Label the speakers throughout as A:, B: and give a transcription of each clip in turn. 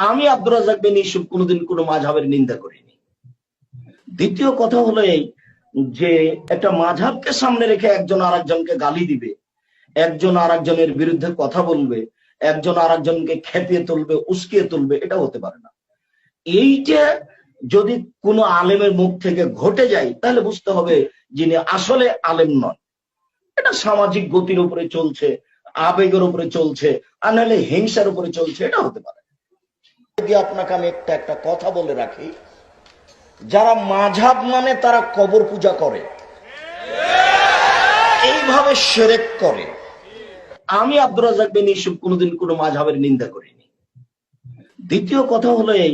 A: আমি আব্দুর রাজ্জাক বিন ইউসুফ কোনোদিন কোনো মাযহাবের নিন্দা করিনি। দ্বিতীয় কথা হলো এই যে একটা মাযহাবকে সামনে রেখে একজন আরেকজনকে গালি দিবে, একজন আরেকজনের বিরুদ্ধে কথা বলবে, একজন আরেকজনকে খেপিয়ে তুলবে, উস্কিয়ে তুলবে, এটা হতে পারে না। এইটা যদি কোনো আলেমের মুখ থেকে ঘটে যায় তাহলে বুঝতে হবে যিনি আসলে আলেম নন। এটা সামাজিক গতির উপরে চলছে, আবেগের উপরে চলছে, আর নাহলে হিংসার উপরে চলছে, এটা হতে পারে। যদি আপনাকে আমি একটা কথা বলে রাখি, যারা মাযহাব মানে তারা কবর পূজা করে, এইভাবে শিরক করে। আমি আব্দুর রাজ্জাক বিন ইউসুফ কোনোদিন কোনো মাযহাবের নিন্দা করিনি। দ্বিতীয় কথা হলো এই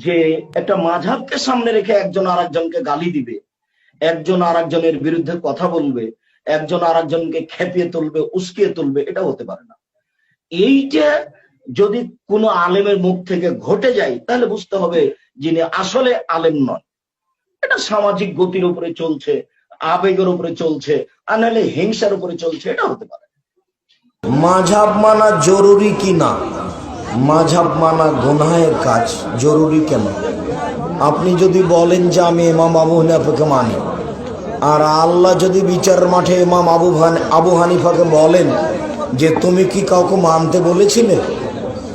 A: যে একটা মাযহাবকে সামনে রেখে একজন আরেকজনকে গালি দিবে, একজন আরেকজনের বিরুদ্ধে কথা বলবে, একজন আরেকজনকে খেপিয়ে তুলবে, উস্কিয়ে তুলবে, এটা হতে পারে না। এইটা যদি কোনো আলেমের মুখ থেকে ঘটে যায় তাহলে বুঝতে হবে যিনি আসলে আলেম নন। এটা সামাজিক গতির উপরে চলছে, আবেগের উপরে চলছে, আর নাহলে হিংসার উপরে চলছে, এটা হতে পারে।
B: মাযহাব মানা জরুরি কিনা? মাযহাব মানা গুনাহের কাজ, জরুরি কেন? আপনি যদি বলেন যে আমি ইমাম আবু হানিফাকে মানি, আর আল্লাহ যদি বিচারের মাঠে ইমাম আবু হানিফাকে বলেন যে তুমি কি কাউকে মানতে বলেছিলে,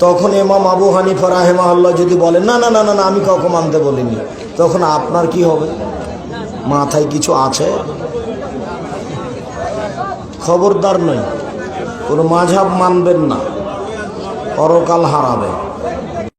B: তখন ইমাম আবু হানিফা রাহিমাহুল্লাহ যদি বলেন না না না না আমি কাউকে মানতে বলিনি, তখন আপনার কি হবে? মাথায় কিছু আছে? খবরদার নয়, কোনো মাযহাব মানবেন না, পরকাল হারাবে।